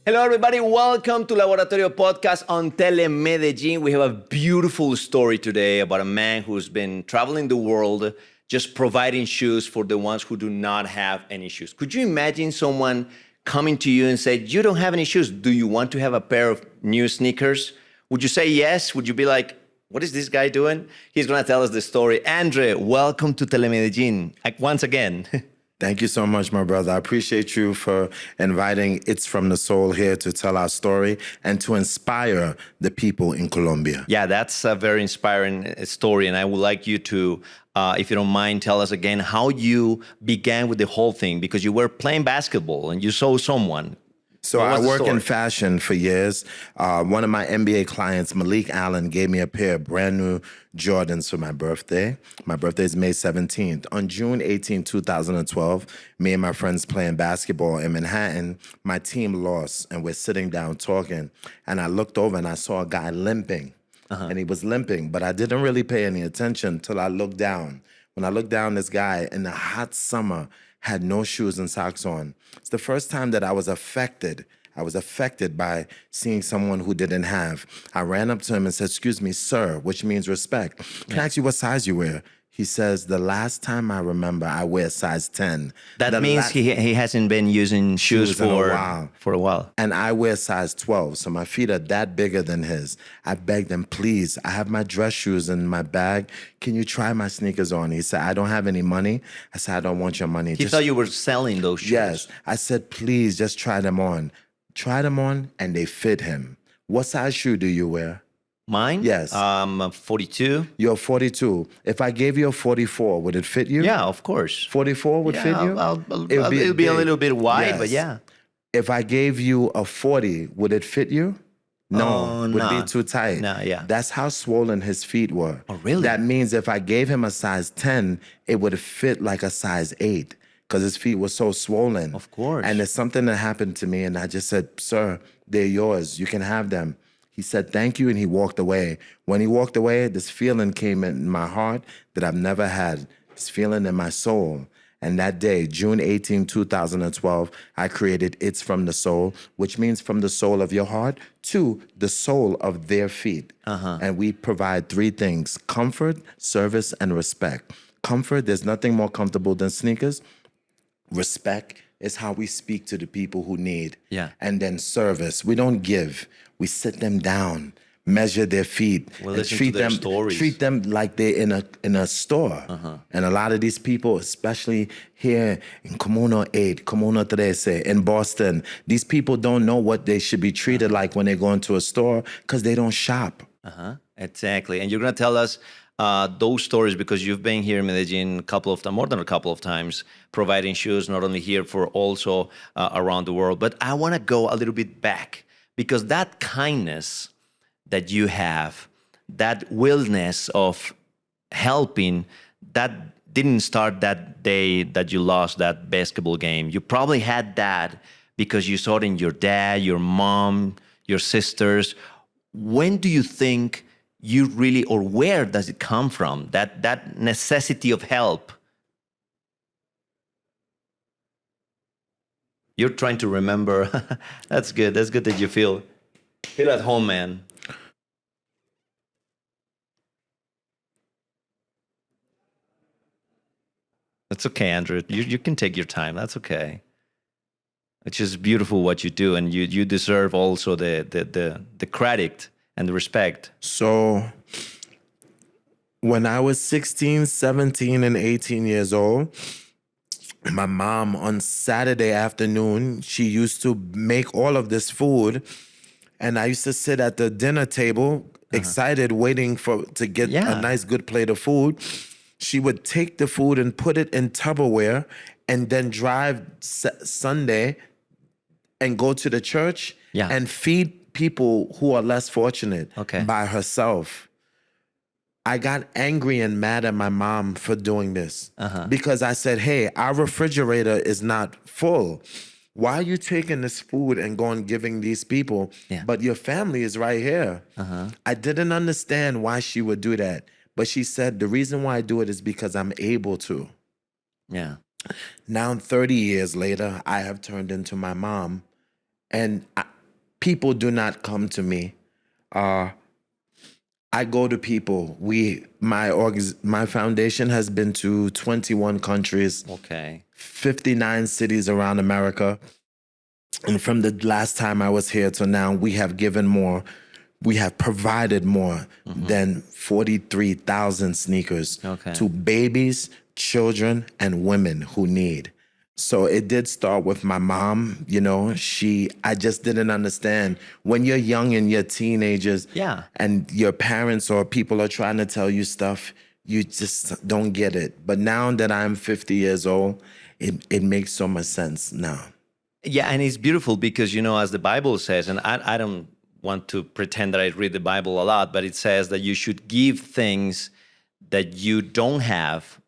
Hello, everybody. Welcome to Laboratorio Podcast on Medellin. We have a beautiful story today about a man who's been traveling the world just providing shoes for the ones who do not have any shoes. Could you imagine someone coming to you and say, you don't have any shoes. Do you want to have a pair of new sneakers? Would you say yes? Would you be like, what is this guy doing? He's going to tell us the story. Andre, welcome to Medellin once again. Thank you so much, my brother. I appreciate you for inviting It's From the Soul here to tell our story and to inspire the people in Colombia. Yeah, that's a very inspiring story. And I would like you to, if you don't mind, tell us again how you began with the whole thing, because you were playing basketball and you saw someone. So I work in fashion for years. One of my NBA clients, Malik Allen, gave me a pair of brand new Jordans for my birthday. My birthday is May 17th. On June 18, 2012, me and my friends playing basketball in Manhattan, my team lost and we're sitting down talking. And I looked over and I saw a guy limping. And he was limping, but I didn't really pay any attention till I looked down. When I looked down, this guy in the hot summer had no shoes and socks on. It's the first time that I was affected. I was affected by seeing someone who didn't have. I ran up to him and said, excuse me, sir, which means respect. Can I ask you what size you wear? He says, the last time I remember, I wear size 10. That means he hasn't been using shoes for a while. And I wear size 12, so my feet are that bigger than his. I begged him, please, I have my dress shoes in my bag. Can you try my sneakers on? He said, I don't have any money. I said, I don't want your money. He thought you were selling those shoes. Yes. I said, please, just try them on. Tried them on, and they fit him. What size shoe do you wear? Mine? Yes. 42. You're 42. If I gave you a 44, would it fit you? Yeah, of course. 44 would fit you? It'll be a little bit wide, yes. But yeah. If I gave you a 40, would it fit you? No, would be too tight. No, yeah. That's how swollen his feet were. Oh, really? That means if I gave him a size 10, it would fit like a size 8 because his feet were so swollen. Of course. And it's something that happened to me, and I just said, sir, they're yours. You can have them. He said, thank you, and he walked away. When he walked away, this feeling came in my heart that I've never had, this feeling in my soul. And that day, June 18, 2012, I created It's From the Soul, which means from the soul of your heart to the sole of their feet. And we provide three things: comfort, service, and respect. Comfort, there's nothing more comfortable than sneakers. Respect is how we speak to the people who need. Yeah. And then service, we don't give. We sit them down, measure their feet, and treat them like they're in a store. And a lot of these people, especially here in Comuna 8, Comuna 13, in Boston, these people don't know what they should be treated like when they go into a store because they don't shop. Exactly. And you're going to tell us those stories because you've been here in Medellin more than a couple of times, providing shoes, not only here, for also around the world. But I want to go a little bit back, because that kindness that you have, that willingness of helping, that didn't start that day that you lost that basketball game. You probably had that because you saw it in your dad, your mom, your sisters. When do you think you really, or where does it come from, that necessity of help? You're trying to remember. That's good. That's good that you feel at home, man. That's okay, Andrew. You can take your time. That's okay. It's just beautiful what you do, and you deserve also the credit and the respect. So when I was 16, 17, and 18 years old, my mom on Saturday afternoon, she used to make all of this food, and I used to sit at the dinner table, excited, waiting to get a nice, good plate of food. She would take the food and put it in Tupperware and then drive Sunday and go to the church and feed people who are less fortunate by herself. I got angry and mad at my mom for doing this because I said, hey, our refrigerator is not full. Why are you taking this food and going giving these people? But your family is right here. I didn't understand why she would do that. But she said, the reason why I do it is because I'm able to. Now, 30 years later, I have turned into my mom. And people do not come to me. I go to people. My foundation has been to 21 countries, Okay. 59 cities around America. And from the last time I was here to now, we have given more. We have provided more than 43,000 sneakers to babies, children, and women who need. So it did start with my mom. You know, I just didn't understand when you're young and you're teenagers and your parents or people are trying to tell you stuff, you just don't get it. But now that I'm 50 years old, it makes so much sense now. Yeah, and it's beautiful because, you know, as the Bible says, and I don't want to pretend that I read the Bible a lot, but it says that you should give things that you don't have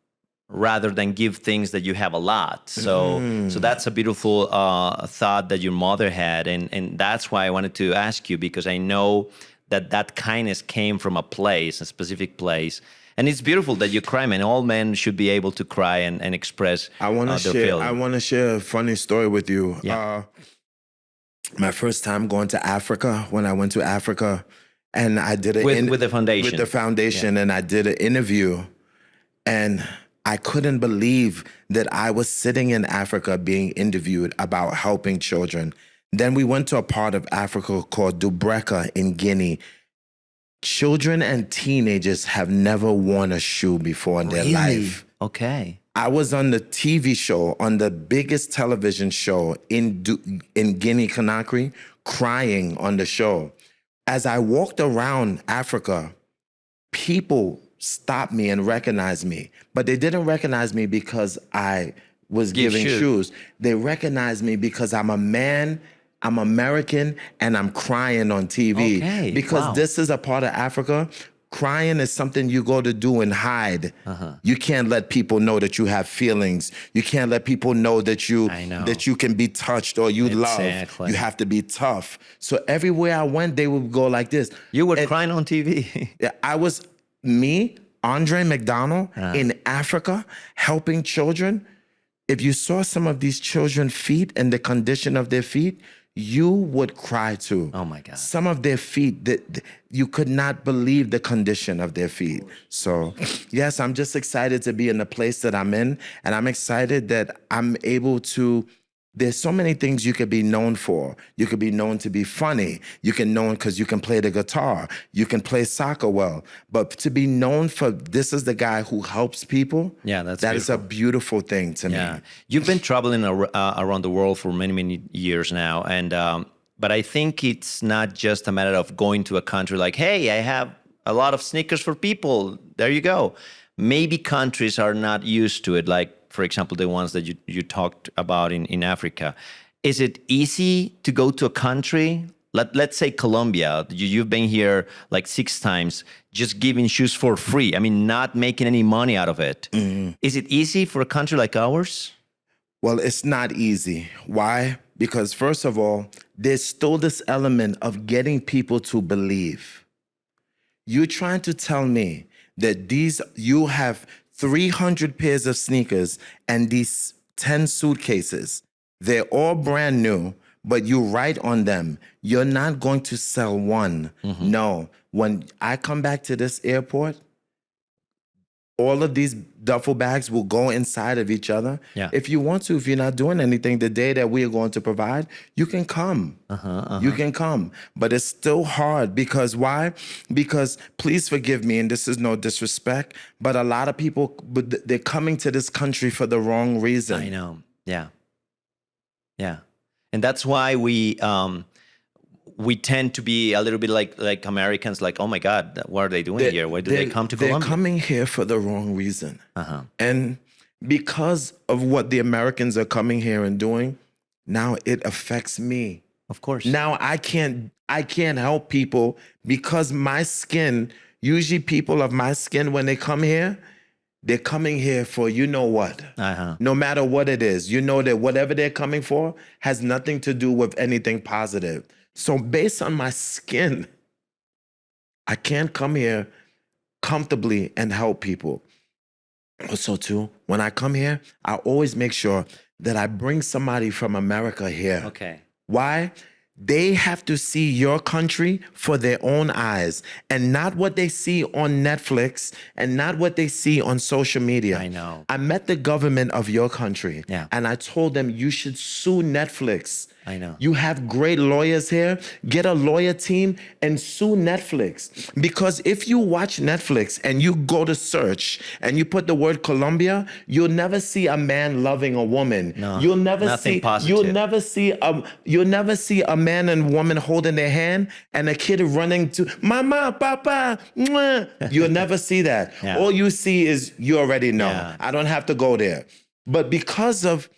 rather than give things that you have a lot. So that's a beautiful thought that your mother had. And that's why I wanted to ask you, because I know that kindness came from a specific place. And it's beautiful that you cry, man. All men should be able to cry and express I want their feelings. I want to share a funny story with you. Yeah. My first time going to Africa, when I went to Africa, and I did with the foundation. With the foundation, and I did an interview, and I couldn't believe that I was sitting in Africa being interviewed about helping children. Then we went to a part of Africa called Dubreka in Guinea. Children and teenagers have never worn a shoe before in their life. Okay. I was on the TV show, on the biggest television show in Guinea-Conakry, crying on the show. As I walked around Africa, people stopped me and recognized me. But they didn't recognize me because I was giving shoes. They recognized me because I'm a man, I'm American, and I'm crying on TV. Okay, because this is a part of Africa. Crying is something you go to do and hide. You can't let people know that you have feelings. You can't let people know that you can be touched or you love. You have to be tough. So everywhere I went, they would go like this. You were crying on TV. I was Andre McDonald in Africa helping children. If you saw some of these children's feet and the condition of their feet, you would cry too. Oh my God. Some of their feet, that you could not believe the condition of their feet. So yes, I'm just excited to be in the place that I'm in. And I'm excited that I'm able to, there's so many things you could be known for. You could be known to be funny. You can known because you can play the guitar. You can play soccer well. But to be known for, this is the guy who helps people. Yeah, that is a beautiful thing to me. You've been traveling around the world for many, many years now. And but I think it's not just a matter of going to a country like, hey, I have a lot of sneakers for people. There you go. Maybe countries are not used to it, like, for example, the ones that you talked about in Africa. Is it easy to go to a country? Let's say Colombia. You've been here like 6 times, just giving shoes for free. I mean, not making any money out of it. Is it easy for a country like ours? Well, it's not easy. Why? Because first of all, there's still this element of getting people to believe. You're trying to tell me that you have 300 pairs of sneakers and these 10 suitcases. They're all brand new, but you write on them, you're not going to sell one. No. When I come back to this airport, all of these duffel bags will go inside of each other. If you want to, if you're not doing anything, the day that we are going to provide, you can come. You can come. But it's still hard because why? Because please forgive me, and this is no disrespect, but a lot of people, they're coming to this country for the wrong reason. I know. Yeah. And that's why we tend to be a little bit like Americans, like, oh my God, what are they doing here? Why do they come to Colombia? They're coming here for the wrong reason. And because of what the Americans are coming here and doing, now it affects me. Of course. Now I can't help people because my skin, usually people of my skin, when they come here, they're coming here for you know what. No matter what it is, you know that whatever they're coming for has nothing to do with anything positive. So based on my skin, I can't come here comfortably and help people. Also too, when I come here, I always make sure that I bring somebody from America here. Okay. Why? They have to see your country for their own eyes and not what they see on Netflix and not what they see on social media. I know. I met the government of your country and I told them you should sue Netflix. I know. You have great lawyers here. Get a lawyer team and sue Netflix. Because if you watch Netflix and you go to search and you put the word Colombia, you'll never see a man loving a woman. No, you'll never nothing see positive. you'll never see a man and woman holding their hand and a kid running to mama, papa, mwah. You'll never see that. Yeah. All you see is you already know. Yeah. I don't have to go there. But because of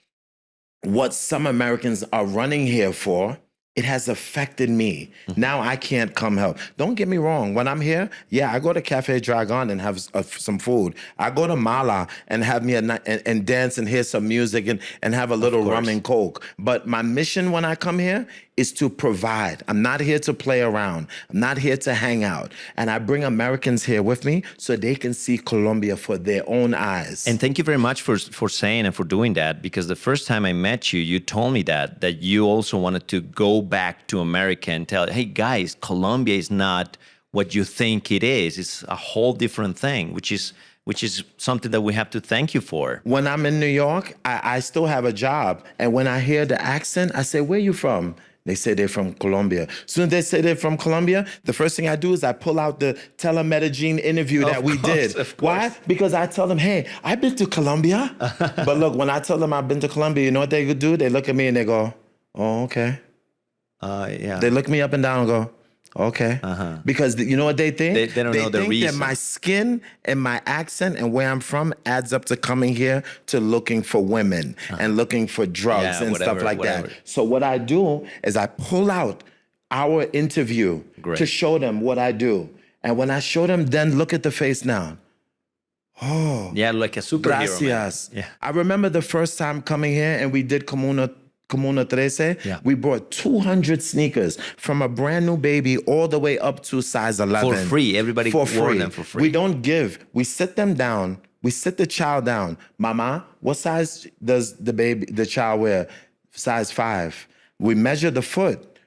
what some Americans are running here for, it has affected me. Now I can't come help. Don't get me wrong. When I'm here, I go to Cafe Dragon and have some food. I go to Mala and have me a night and dance and hear some music and have a little rum and coke. But my mission when I come here is to provide. I'm not here to play around. I'm not here to hang out. And I bring Americans here with me so they can see Colombia for their own eyes. And thank you very much for saying and for doing that, because the first time I met you, you told me that you also wanted to go back to America and tell, hey guys, Colombia is not what you think it is. It's a whole different thing, which is something that we have to thank you for. When I'm in New York, I still have a job. And when I hear the accent, I say, where you from? They say they're from Colombia. As soon as they say they're from Colombia, the first thing I do is I pull out the telemedicine interview that we did. Why? Because I tell them, hey, I've been to Colombia. But look, when I tell them I've been to Colombia, you know what they do? They look at me and they go, oh, okay. They look me up and down and go, okay. Because you know what they think? They don't know the reason. They think that my skin and my accent and where I'm from adds up to coming here to looking for women and looking for drugs and stuff like that. So what I do is I pull out our interview to show them what I do. And when I show them, then look at the face now. Oh. Yeah, like a superhero. Gracias. Yeah. I remember the first time coming here and we did Comuna 13, we brought 200 sneakers from a brand new baby all the way up to size 11. For free. Everybody wore them for free. We don't give. We sit them down. We sit the child down. Mama, what size does the child wear? Size 5. We measure the foot.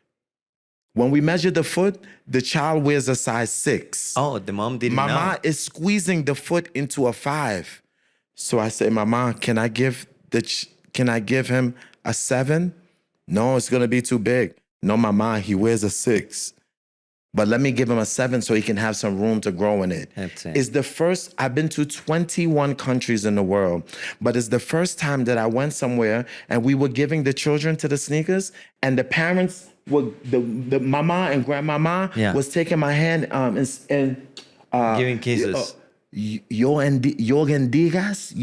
When we measure the foot, the child wears a size 6. Oh, the mom didn't know. Mama is squeezing the foot into a 5. So I say, Mama, can I give him a 7? No, it's gonna be too big. No, Mama, he wears a 6. But let me give him a 7 so he can have some room to grow in it. That's it. It's the first, I've been to 21 countries in the world, but it's the first time that I went somewhere and we were giving the children to the sneakers and the parents were, the mama and grandmama was taking my hand and giving kisses. Yo bendigas,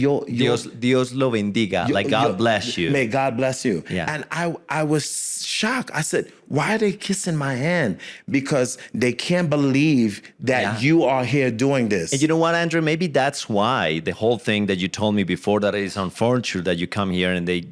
Dios lo bendiga, like God bless you. May God bless you. Yeah. And I was shocked. I said, why are they kissing my hand? Because they can't believe that you are here doing this. And you know what, Andrew? Maybe that's why the whole thing that you told me before, that it is unfortunate that you come here and they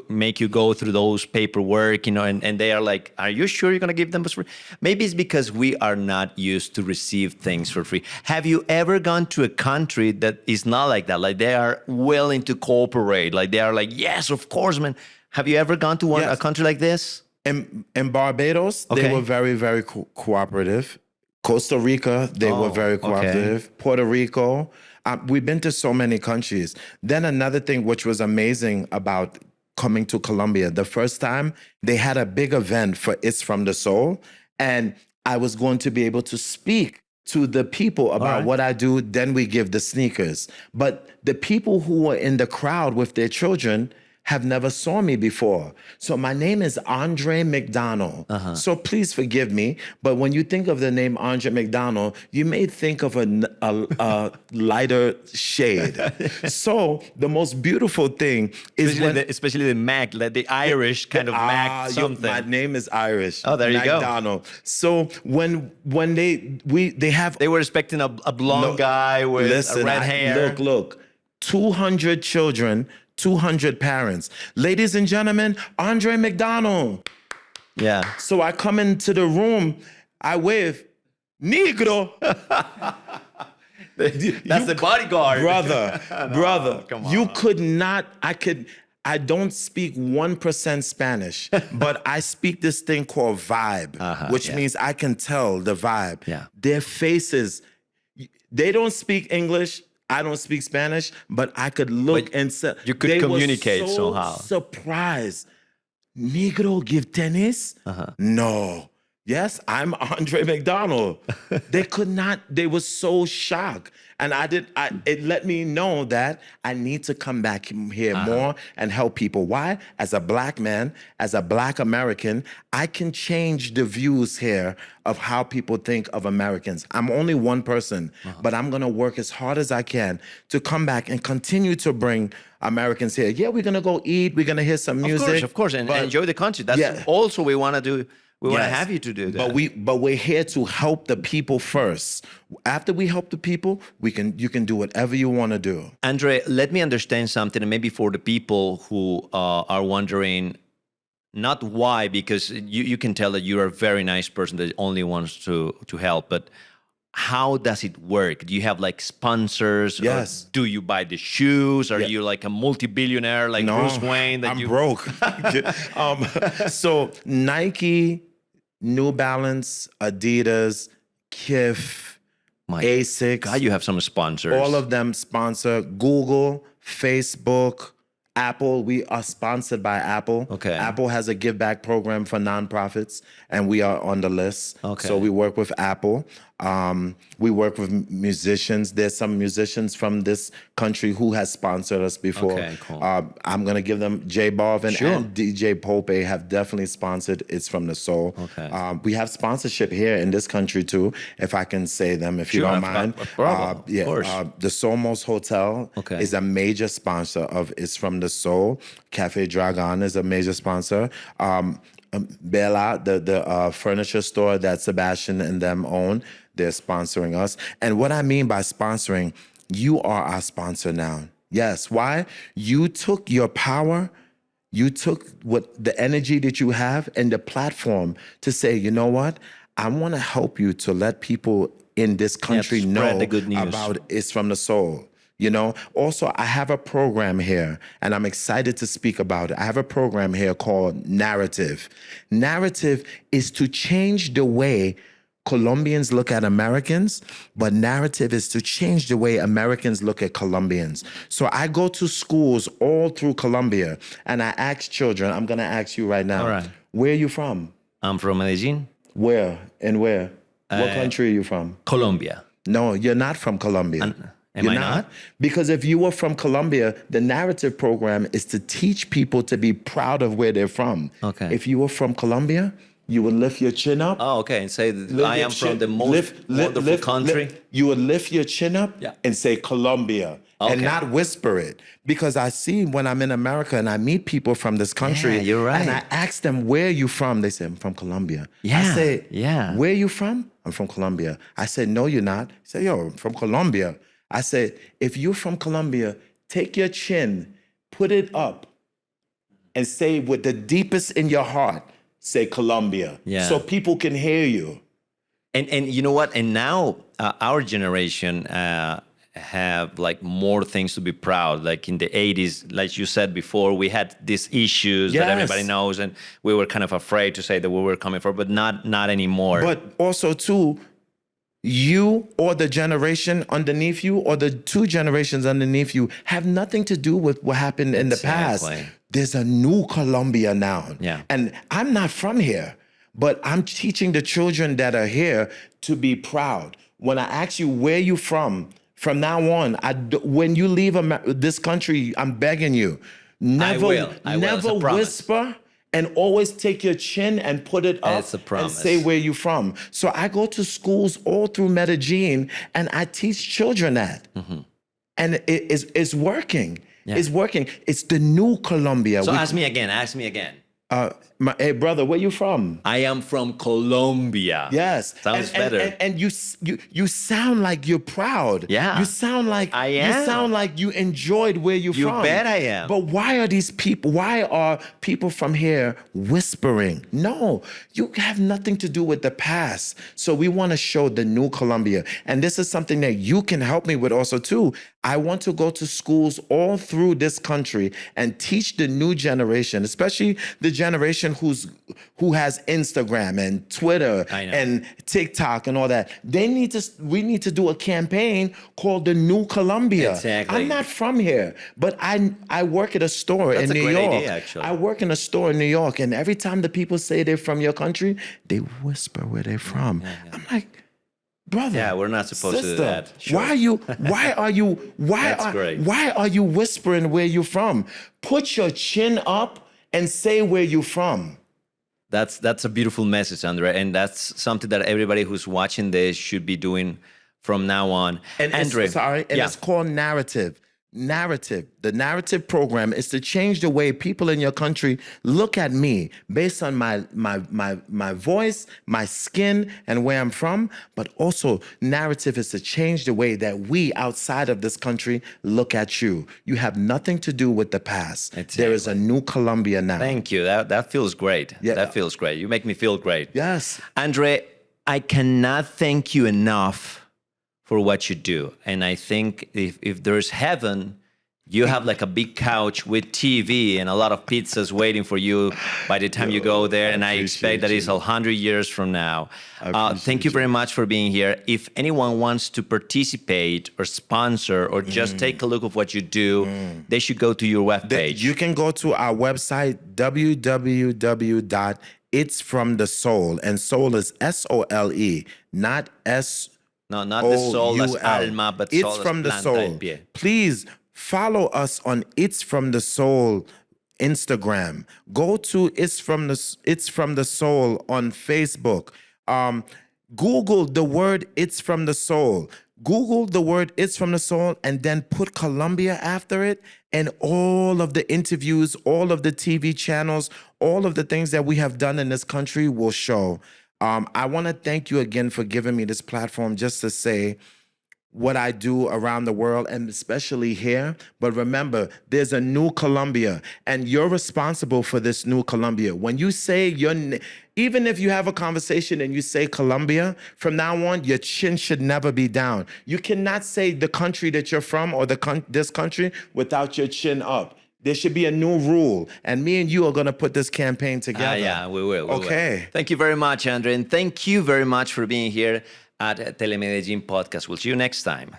make you go through those paperwork, and they are like, are you sure you're going to give them for free? Maybe it's because we are not used to receive things for free. Have you ever gone to a country that is not like that? Like they are willing to cooperate. Like they are like, yes, of course, man. Have you ever gone to a country like this? In Barbados, they were very, very cooperative. Costa Rica, they were very cooperative. Okay. Puerto Rico. We've been to so many countries. Then another thing which was amazing about coming to Colombia, the first time they had a big event for It's From the Soul. And I was going to be able to speak to the people about what I do. Then we give the sneakers. But the people who were in the crowd with their children have never saw me before. So my name is Andre McDonald. So please forgive me, but when you think of the name Andre McDonald, you may think of a lighter shade. So the most beautiful thing is especially the Mac, like the Irish kind of Mac something. My name is Irish. Oh, there you go. McDonald. So when they were expecting a blonde guy with red hair. Look, 200 children, 200 parents. Ladies and gentlemen, Andre McDonald. Yeah. So I come into the room, I wave, Negro. That's the bodyguard. Brother, Come on. you could not, I I don't speak 1% Spanish, but I speak this thing called vibe, which means I can tell the vibe. Yeah. Their faces, they don't speak English. I don't speak Spanish, but I could look But and say, you could they communicate were so somehow. surprised. Negro give tennis? No. Yes, I'm Andre McDonald. They could not, they were so shocked. And it let me know that I need to come back here more and help people. Why? As a black man, as a black American, I can change the views here of how people think of Americans. I'm only one person, but I'm gonna work as hard as I can to come back and continue to bring Americans here. Yeah, we're gonna go eat, we're gonna hear some music. Of course, and but enjoy the country. That's also we want to do. We want to have you to do that. But we're here to help the people first. After we help the people, you can do whatever you want to do. Andre, let me understand something, and maybe for the people who are wondering, not why, because you can tell that you're a very nice person that only wants to help, but how does it work? Do you have like sponsors? Yes. Or do you buy the shoes? Are you like a multi-billionaire like Bruce Wayne? I'm broke. So Nike, New Balance, Adidas, Kif, Asics. God, you have some sponsors. All of them sponsor. Google, Facebook, Apple. We are sponsored by Apple. Okay. Apple has a give back program for nonprofits, and we are on the list. Okay. So we work with Apple. We work with musicians. There's some musicians from this country who has sponsored us before. Okay, cool. I'm gonna give them J Balvin and DJ Pope have definitely sponsored It's from the Soul. Okay. We have sponsorship here in this country too, if I can say them, if you don't mind. Of course. The Somos Hotel is a major sponsor of It's from the Soul. Cafe Dragon is a major sponsor. Bella, the furniture store that Sebastian and them own, they're sponsoring us. And what I mean by sponsoring, you are our sponsor now. Yes. Why? You took your power, you took the energy that you have and the platform to say, you know what? I want to help you to let people in this country know the good news about It's from the Soul. You know, also, I have a program here, and I'm excited to speak about it. I have a program here called Narrative. Narrative is to change the way Colombians look at Americans, but narrative is to change the way Americans look at Colombians. So I go to schools all through Colombia, and I ask children, I'm going to ask you right now, all right. Where are you from? I'm from Medellin. Where and where? What country are you from? Colombia. No, you're not from Colombia. Am I not? Because if you were from Colombia, the narrative program is to teach people to be proud of where they're from. Okay. If you were from Colombia, you would lift your chin up. Oh, okay. And say that I am from the most wonderful country. You would lift your chin up and say Colombia and not whisper it. Because I see when I'm in America and I meet people from this country. Yeah, you're right. And I ask them, where are you from? They say, I'm from Colombia. Yeah, I say, where are you from? I'm from Colombia. I said, no, you're not. I say, yo, I'm from Colombia. I said, if you're from Colombia, take your chin, put it up, and say with the deepest in your heart, say Colombia, so people can hear you. And you know what? And now our generation have like more things to be proud. Like in the 80s, like you said before, we had these issues that everybody knows, and we were kind of afraid to say that we were coming from, but not anymore. But also too, you or the generation underneath you or the two generations underneath you have nothing to do with what happened in the past. There's a new Colombia now. Yeah. And I'm not from here, but I'm teaching the children that are here to be proud. When I ask you where you from now on, when you leave this country, I'm begging you, never whisper. And always take your chin and put it up and say where you're from. So I go to schools all through Medellin and I teach children that. And it's working. Yeah. It's working. It's the new Colombia. So ask me again. Hey, brother, where you from? I am from Colombia. Yes. Sounds better. And you sound like you're proud. Yeah. You sound like I you am. sound like you enjoyed where you're You from. bet I am. But why are people from here whispering? No, you have nothing to do with the past. So we want to show the new Colombia. And this is something that you can help me with also too. I want to go to schools all through this country and teach the new generation, especially the generation who has Instagram and Twitter and TikTok and all that. We need to do a campaign called the New Colombia. Exactly. I'm not from here, but I work at a store in New York. That's a great idea, actually. I work in a store in New York, and every time the people say they're from your country, they whisper where they're from. I'm like, brother, Yeah, we're not supposed to do that. Sure. Why are you whispering where you're from? Put your chin up and say where you're from. That's a beautiful message, Andre, and that's something that everybody who's watching this should be doing from now on. And Andre, it's called narrative. Narrative. The narrative program is to change the way people in your country look at me based on my voice, my skin, and where I'm from. But also, narrative is to change the way that we outside of this country look at you. You have nothing to do with the past. Exactly. There is a new Colombia now. Thank you. That feels great. Yeah. That feels great. You make me feel great. Yes. Andre, I cannot thank you enough for what you do. And I think if there's heaven, you have like a big couch with TV and a lot of pizzas waiting for you by the time you go there. And I expect that it's 100 years from now. Thank you very much for being here. If anyone wants to participate or sponsor or just take a look of what you do, they should go to your webpage. You can go to our website, www.itsfromthesoul. And soul is SOLE, not S. No, not the soul as alma, but It's soul as from the planta soul. en pie. Please follow us on It's From the Soul Instagram. Go to It's From the Soul on Facebook. Google the word It's From the Soul. Google the word It's From the Soul and then put Colombia after it, and all of the interviews, all of the TV channels, all of the things that we have done in this country will show. I want to thank you again for giving me this platform just to say what I do around the world and especially here. But remember, there's a new Colombia and you're responsible for this new Colombia. When you say even if you have a conversation and you say Colombia, from now on, your chin should never be down. You cannot say the country that you're from or this country without your chin up. There should be a new rule, and me and you are going to put this campaign together. Yeah, we will. Okay. Will. Thank you very much, Andre, and thank you very much for being here at Telemedellin Podcast. We'll see you next time.